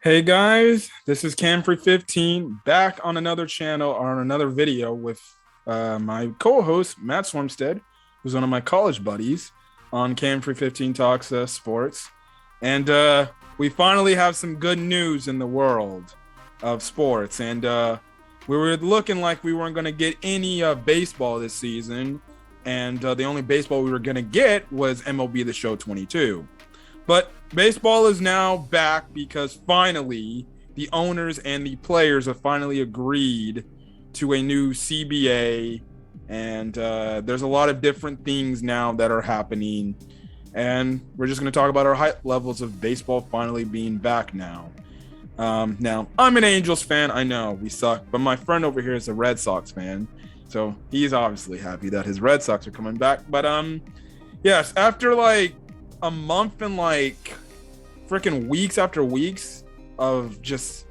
Hey guys, this is Camfrey15 back on another channel or on another video with my co-host Matt Swarmstead, who's one of my college buddies on Camfrey15 Talks Sports, and we finally have some good news in the world of sports. And we were looking like we weren't going to get any baseball this season, and the only baseball we were going to get was MLB The Show 22. But baseball is now back because finally the owners and the players have finally agreed to a new CBA. And there's a lot of different things now that are happening. And we're just going to talk about our hype levels of baseball finally being back now. Now, I'm an Angels fan. I know we suck. But my friend over here is a Red Sox fan. So he's obviously happy that his Red Sox are coming back. But yes, after like a month and like freaking weeks after weeks of just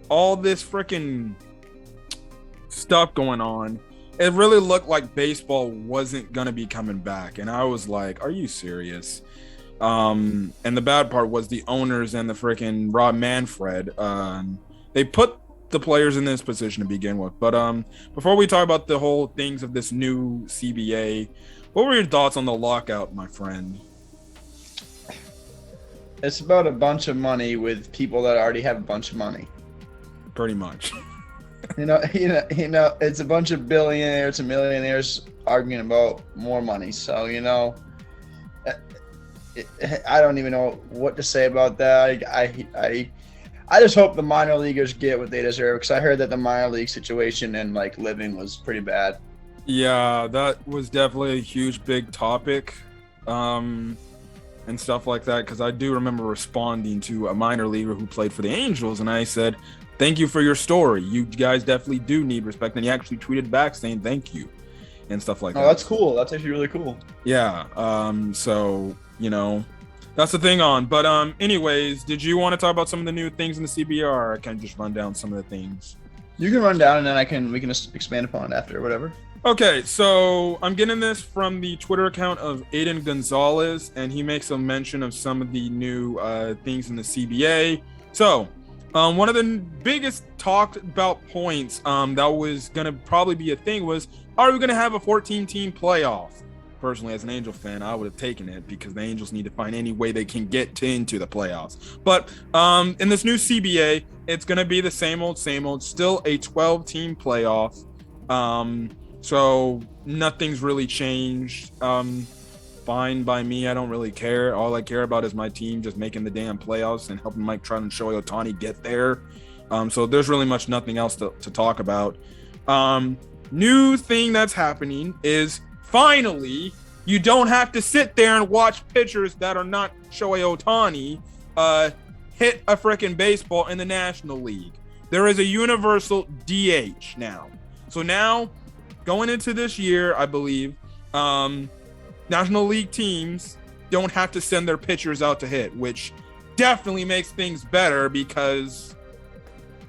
all this freaking stuff going on, it really looked like baseball wasn't gonna be coming back. And I was like, are you serious? And the bad part was the owners and the freaking Rob Manfred, they put the players in this position to begin with. But before we talk about the whole things of this new CBA, what were your thoughts on the lockout, my friend? It's about a bunch of money with people that already have a bunch of money. Pretty much. It's a bunch of billionaires and millionaires arguing about more money. So, I don't even know what to say about that. I just hope the minor leaguers get what they deserve, because I heard that the minor league situation and like living was pretty bad. Yeah, that was definitely a huge, big topic. And stuff like that, because I do remember responding to a minor leaguer who played for the Angels, and I said, thank you for your story. You guys definitely do need respect. And he actually tweeted back saying thank you and stuff like that. Oh, that's cool. That's actually really cool. Yeah. So, that's the thing on. But anyways, did you want to talk about some of the new things in the CBR? Or I can just run down some of the things. You can run down, and then we can just expand upon it after, or whatever. Okay, so I'm getting this from the Twitter account of Aiden Gonzalez, and he makes a mention of some of the new things in the CBA. So, one of the biggest talked about points that was going to probably be a thing was, are we going to have a 14-team playoff? Personally, as an Angel fan, I would have taken it, because the Angels need to find any way they can get into the playoffs. But in this new CBA, it's going to be the same old, still a 12-team playoff. So nothing's really changed. Fine by me. I don't really care. All I care about is my team just making the damn playoffs and helping Mike Trout and Shohei Ohtani get there. So there's really nothing else to talk about. New thing that's happening is finally you don't have to sit there and watch pitchers that are not Shohei Ohtani hit a freaking baseball in the National League. There is a universal DH now. So now, going into this year, I believe, National League teams don't have to send their pitchers out to hit, which definitely makes things better, because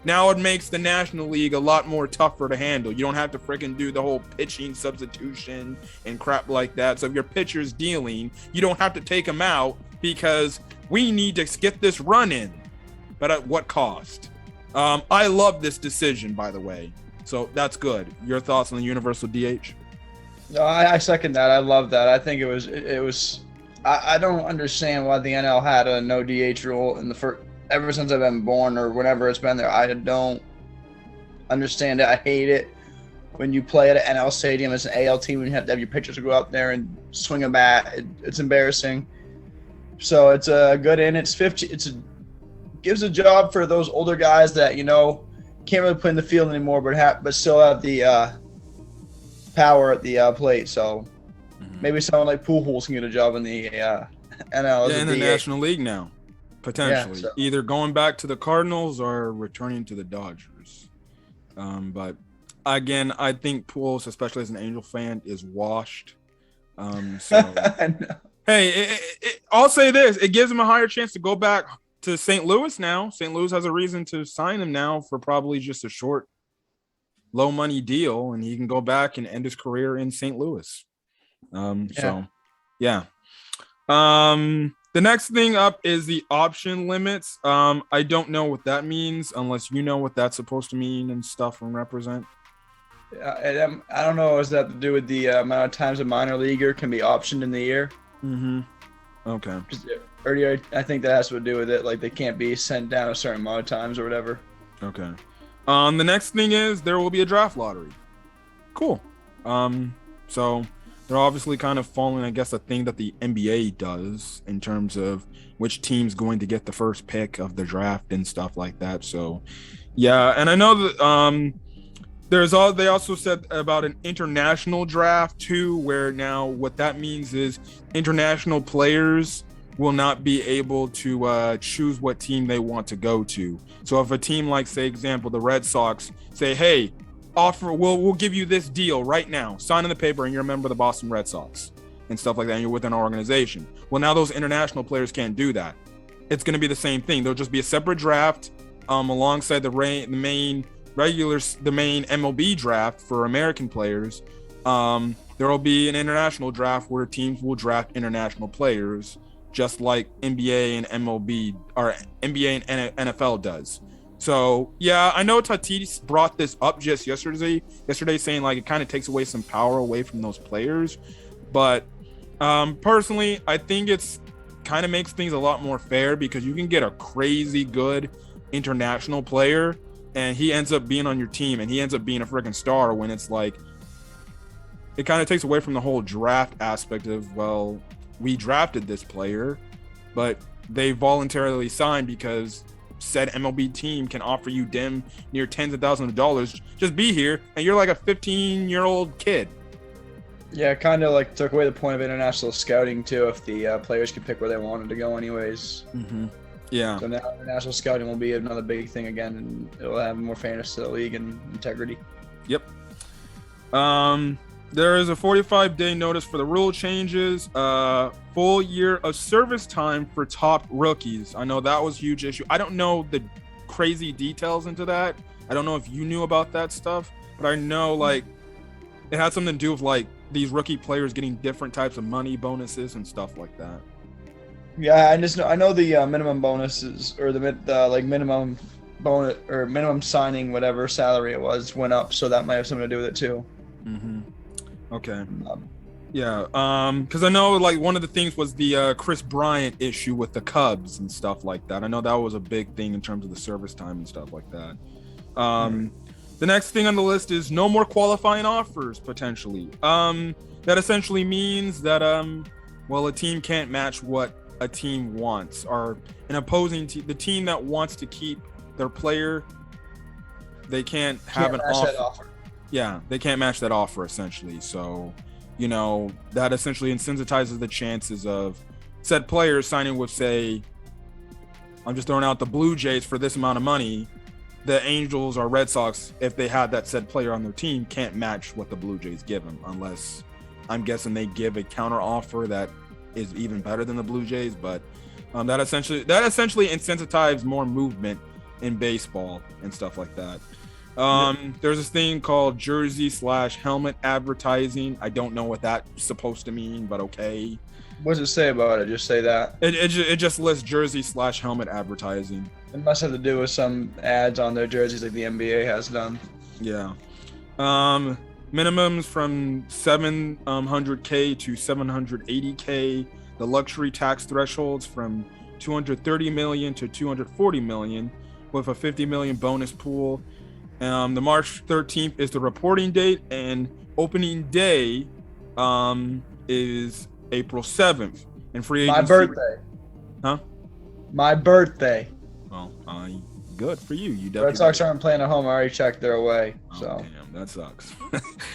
now it makes the National League a lot more tougher to handle. You don't have to freaking do the whole pitching substitution and crap like that. So if your pitcher's dealing, you don't have to take him out, because we need to get this run in. But at what cost? I love this decision, by the way. So that's good. Your thoughts on the universal DH? No, I second that. I love that. I think it was. I don't understand why the NL had a no DH rule in the first, ever since I've been born, or whenever it's been there. I don't understand it. I hate it when you play at an NL stadium as an AL team and you have to have your pitchers go out there and swing a bat. It's embarrassing. So it's a good in. It's 50. Gives a job for those older guys that can't really play in the field anymore, but still have the power at the plate. So maybe someone like Pujols can get a job in the NL. Yeah, in the National League now, potentially. Yeah, so. Either going back to the Cardinals or returning to the Dodgers. But again, I think Pujols, especially as an Angel fan, is washed. So hey, I'll say this: it gives him a higher chance to go back to St. Louis now. St. Louis has a reason to sign him now for probably just a short, low money deal, and he can go back and end his career in St. Louis. So, yeah. The The next thing up is the option limits. I don't know what that means unless you know what that's supposed to mean and stuff and represent. I don't know. Does that have to do with the amount of times a minor leaguer can be optioned in the year? Mm-hmm. Okay. Earlier, I think that has to do with it. Like they can't be sent down a certain amount of times or whatever. Okay. The next thing is there will be a draft lottery. Cool. So they're obviously kind of following, I guess, a thing that the NBA does in terms of which team's going to get the first pick of the draft and stuff like that. So, yeah, and I know that they also said about an international draft too, where now what that means is international players will not be able to choose what team they want to go to. So if a team like, say, example, the Red Sox say, hey, we'll give you this deal right now, sign on the paper and you're a member of the Boston Red Sox and stuff like that, and you're within our organization. Well, now those international players can't do that. It's going to be the same thing. There'll just be a separate draft alongside the main MLB draft for American players. There will be an international draft where teams will draft international players, just like NBA and MLB or NBA and NFL does. So yeah, I know Tatis brought this up just yesterday saying like it kind of takes away some power away from those players. But personally, I think it's kind of makes things a lot more fair because you can get a crazy good international player and he ends up being on your team and he ends up being a freaking star when it's like it kind of takes away from the whole draft aspect of, well, we drafted this player, but they voluntarily signed because said MLB team can offer you damn near tens of thousands of dollars. Just be here, and you're like a 15-year-old kid. Yeah, it kind of like took away the point of international scouting too. If the players could pick where they wanted to go, anyways. Mm-hmm. Yeah. So now international scouting will be another big thing again, and it'll have more fairness to the league and integrity. Yep. There is a 45-day notice for the rule changes. Full year of service time for top rookies. I know that was a huge issue. I don't know the crazy details into that. I don't know if you knew about that stuff, but I know like it had something to do with like these rookie players getting different types of money bonuses and stuff like that. Yeah, I know the minimum bonuses or the minimum bonus or minimum signing whatever salary it was went up, so that might have something to do with it too. Mm-hmm. Okay. Yeah. Because I know like one of the things was the Chris Bryant issue with the Cubs and stuff like that. I know that was a big thing in terms of the service time and stuff like that. The next thing on the list is no more qualifying offers potentially. That essentially means that a team can't match what a team wants, or an opposing team, the team that wants to keep their player, they can't have an offer. Yeah, they can't match that offer essentially. So, you know, that essentially insensitizes the chances of said players signing with, say, I'm just throwing out the Blue Jays for this amount of money. The Angels or Red Sox, if they had that said player on their team, can't match what the Blue Jays give them, unless I'm guessing they give a counter offer that is even better than the Blue Jays. But that essentially incentivizes more movement in baseball and stuff like that. There's this thing called jersey/helmet advertising. I don't know what that's supposed to mean, but okay. What does it say about it? Just say that. It just lists jersey/helmet advertising. It must have to do with some ads on their jerseys like the NBA has done. Yeah. Minimums from 700K to 780K. The luxury tax thresholds from 230 million to 240 million with a 50 million bonus pool. The March 13th is the reporting date, and opening day is April 7th. And free agency. My birthday. Huh? My birthday. Well, good for you. You definitely. Red Sox aren't playing at home. I already checked. They're away. So. Damn, that sucks.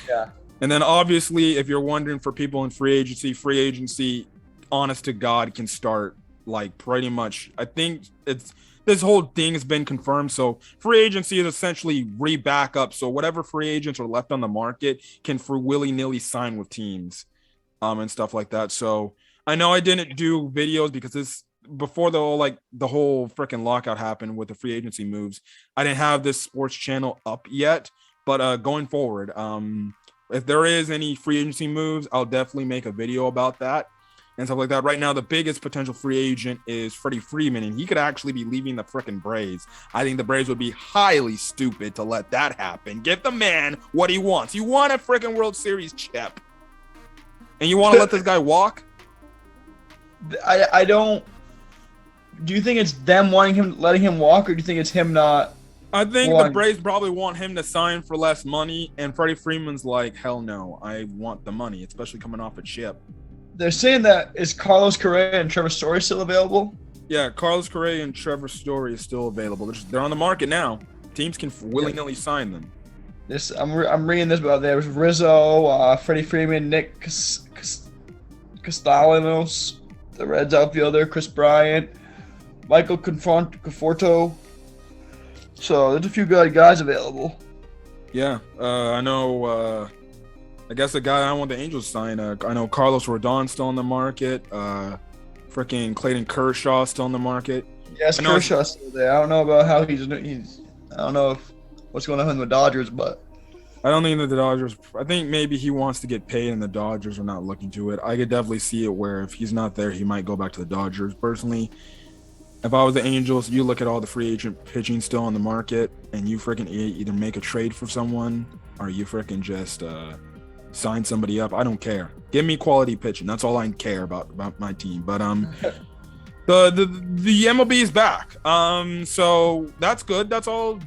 Yeah. And then obviously, if you're wondering for people in free agency, honest to God, can start like pretty much. I think this whole thing has been confirmed. So free agency is essentially back up. So whatever free agents are left on the market can for willy-nilly sign with teams, and stuff like that. So I know I didn't do videos because this before the whole freaking lockout happened with the free agency moves. I didn't have this sports channel up yet, but going forward, if there is any free agency moves, I'll definitely make a video about that and stuff like that. Right now, the biggest potential free agent is Freddie Freeman, and he could actually be leaving the freaking Braves. I think the Braves would be highly stupid to let that happen. Give the man what he wants. You want a freaking World Series chip, and you want to let this guy walk? I don't. Do you think it's them letting him walk, or do you think it's him not? I think the Braves probably want him to sign for less money, and Freddie Freeman's like, hell no, I want the money, especially coming off a chip. They're saying that is Carlos Correa and Trevor Story still available? Yeah, Carlos Correa and Trevor Story is still available. They're on the market now. Teams can willy-nilly sign them. I'm reading this about there was Rizzo, Freddie Freeman, Nick Castellanos, the Reds outfielder, Chris Bryant, Michael Conforto. So there's a few good guys available. Yeah, I know. I guess the guy I want the Angels to sign. I know Carlos Rodon's still on the market. Freaking Clayton Kershaw still on the market. Yes, Kershaw's still there. I don't know about how he's. I don't know what's going on in the Dodgers, but I don't think that the Dodgers. I think maybe he wants to get paid, and the Dodgers are not looking to it. I could definitely see it where if he's not there, he might go back to the Dodgers. Personally, if I was the Angels, you look at all the free agent pitching still on the market, and you freaking either make a trade for someone or you freaking just sign somebody up. I don't care. Give me quality pitching. That's all I care about my team. But the MLB is back. So that's good. That's all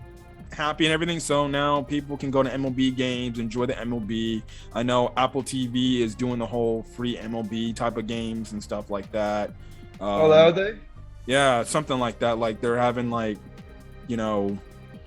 happy and everything. So now people can go to MLB games, enjoy the MLB. I know Apple TV is doing the whole free MLB type of games and stuff like that. Are they? Yeah, something like that. Like they're having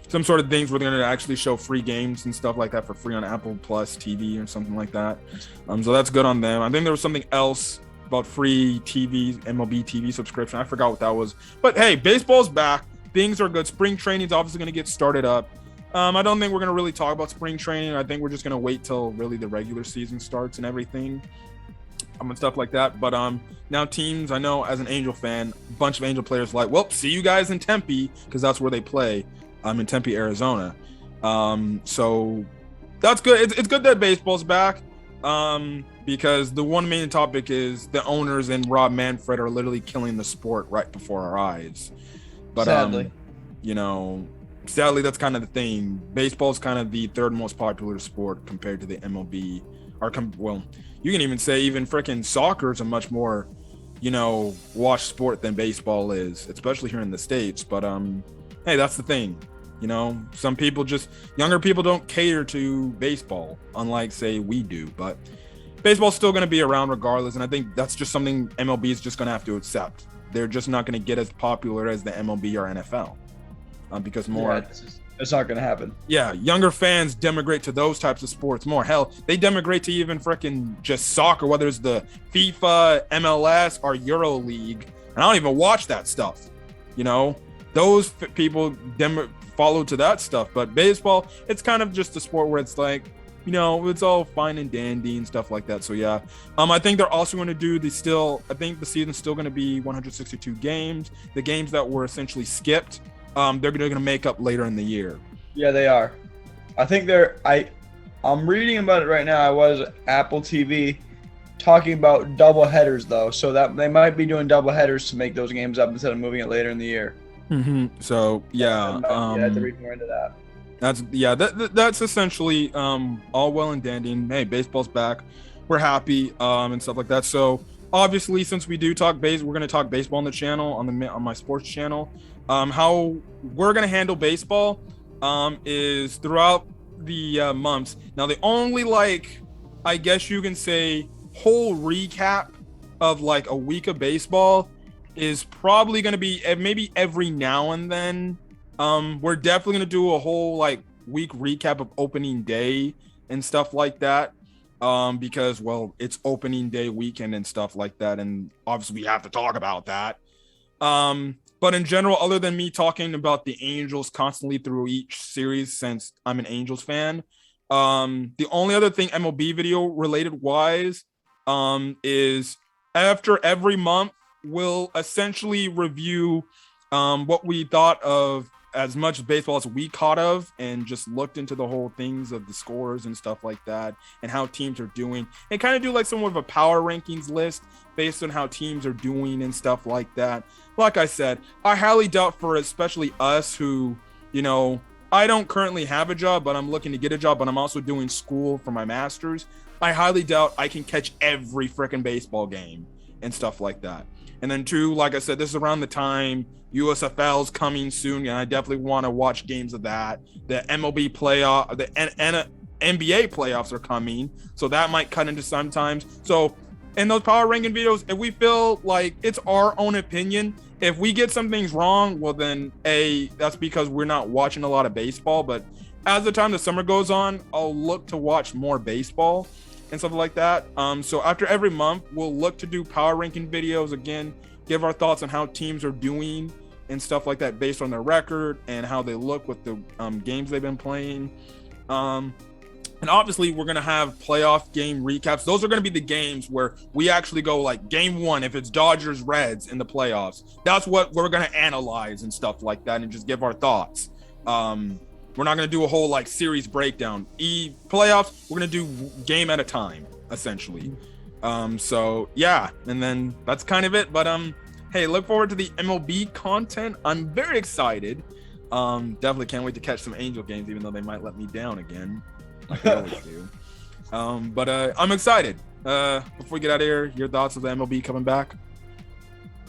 some sort of things where they're going to actually show free games and stuff like that for free on Apple Plus TV or something like that. So that's good on them. I think there was something else about free TV, MLB TV subscription. I forgot what that was. But hey, baseball's back. Things are good. Spring training is obviously going to get started up. I don't think we're going to really talk about spring training. I think we're just going to wait till really the regular season starts and everything. And stuff like that. But now teams, I know as an Angel fan, a bunch of Angel players like, well, see you guys in Tempe, because that's where they play. I'm in Tempe, Arizona. So that's good. It's good that baseball's back. Because the one main topic is the owners and Rob Manfred are literally killing the sport right before our eyes. But sadly, sadly, that's kind of the thing. Baseball's kind of the third most popular sport compared to the MLB. You can even say even freaking soccer is a much more, watched sport than baseball is, especially here in the States. But hey, that's the thing. Some people younger people don't cater to baseball, unlike say we do. But baseball's still going to be around regardless, and I think that's just something MLB is just going to have to accept. They're just not going to get as popular as the MLB or NFL because more. Yeah, it's not going to happen. Yeah, younger fans demigrate to those types of sports more. Hell, they demigrate to even freaking just soccer, whether it's the FIFA, MLS, or Euro League. And I don't even watch that stuff. Those people follow to that stuff. But baseball, it's kind of just a sport where it's like, it's all fine and dandy and stuff like that. So yeah, I think they're also going to do I think the season's still going to be 162 games. The games that were essentially skipped, they're going to make up later in the year. Yeah, they are. I think I'm reading about it right now. I was Apple TV talking about double headers though, so that they might be doing double headers to make those games up instead of moving it later in the year. Mm-hmm. So yeah, I had to read more into that. That's essentially all well and dandy. And hey, baseball's back. We're happy and stuff like that. So obviously, since we do talk we're going to talk baseball on the channel on my sports channel. How we're going to handle baseball is throughout the months. Now, the only I guess you can say whole recap of a week of baseball is probably going to be maybe every now and then. We're definitely going to do a whole week recap of opening day and stuff like that. Because it's opening day weekend and stuff like that. And obviously we have to talk about that. But in general, other than me talking about the Angels constantly through each series, since I'm an Angels fan, the only other thing MLB video related wise, is after every month, we'll essentially review, what we thought of as much baseball as we caught of and just looked into the whole things of the scores and stuff like that and how teams are doing, and kind of do like somewhat of a power rankings list based on how teams are doing and stuff like that. Like I said, I highly doubt for especially us who, you know, I don't currently have a job, but I'm looking to get a job, but I'm also doing school for my master's. I highly doubt I can catch every freaking baseball game and stuff like that. And then two, like I said, this is around the time USFL's coming soon, and I definitely want to watch games of that. The MLB playoff, the NBA playoffs are coming, so that might cut into sometimes. So in those power ranking videos, if we feel like it's our own opinion, if we get some things wrong, well then, that's because we're not watching a lot of baseball. But as the time the summer goes on, I'll look to watch more baseball and stuff like that. So after every month, we'll look to do power ranking videos again, give our thoughts on how teams are doing and stuff like that based on their record and how they look with the games they've been playing. And obviously we're going to have playoff game recaps. Those are going to be the games where we actually go like game one, if it's Dodgers Reds in the playoffs, that's what we're going to analyze and stuff like that and just give our thoughts. We're not going to do a whole like series breakdown. Playoffs, we're going to do game at a time, essentially. So yeah, and then that's kind of it. But hey, look forward to the MLB content. I'm very excited. Definitely can't wait to catch some Angel games, even though they might let me down again, like they always do. But I'm excited. Before we get out of here, your thoughts of the MLB coming back?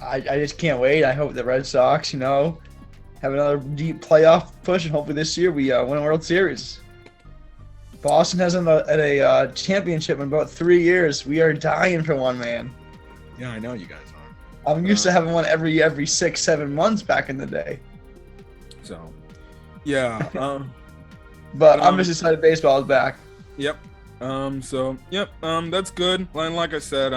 I just can't wait. I hope the Red Sox, you know, have another deep playoff push, and hopefully this year we win a World Series. Boston hasn't had a championship in about 3 years. We are dying for one, man. Yeah, I know you guys are. I'm used to having one every 6-7 months back in the day. So, yeah. But I'm just excited baseball is back. Yep. That's good. And like I said,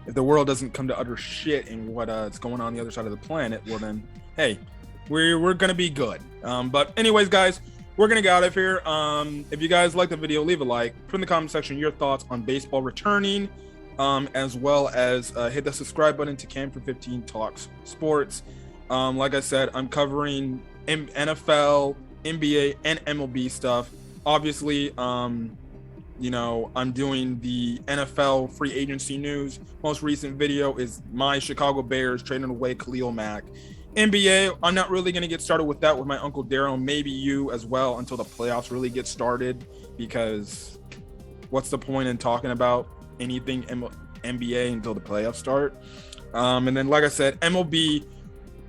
if the world doesn't come to utter shit in what's going on the other side of the planet, well then, hey, we're gonna be good. But anyways, guys, we're gonna get out of here. If you guys like the video, leave a like, put in the comment section your thoughts on baseball returning, as well as hit the subscribe button to Cam for 15 Talks Sports. Like I said, I'm covering NFL, NBA, and MLB stuff. Obviously, you know, I'm doing the NFL free agency news. Most recent video is my Chicago Bears trading away Khalil Mack. NBA, I'm not really going to get started with that with my Uncle Daryl, maybe you as well, until the playoffs really get started, because what's the point in talking about anything NBA until the playoffs start? And then, like I said, MLB,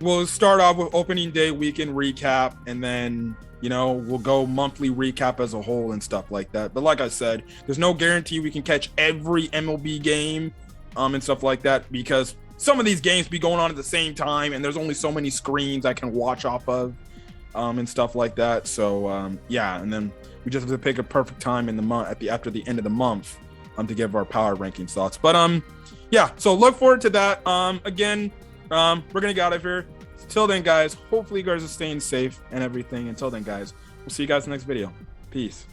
we'll start off with opening day weekend recap, and then, you know, we'll go monthly recap as a whole and stuff like that. But like I said, there's no guarantee we can catch every MLB game and stuff like that, because some of these games be going on at the same time, and there's only so many screens I can watch off of and stuff like that. So yeah, and then we just have to pick a perfect time in the month after the end of the month to give our power ranking thoughts. But yeah, so look forward to that. Again, we're gonna get out of here. Till then, guys, hopefully you guys are staying safe and everything. Until then, guys, we'll see you guys in the next video. Peace.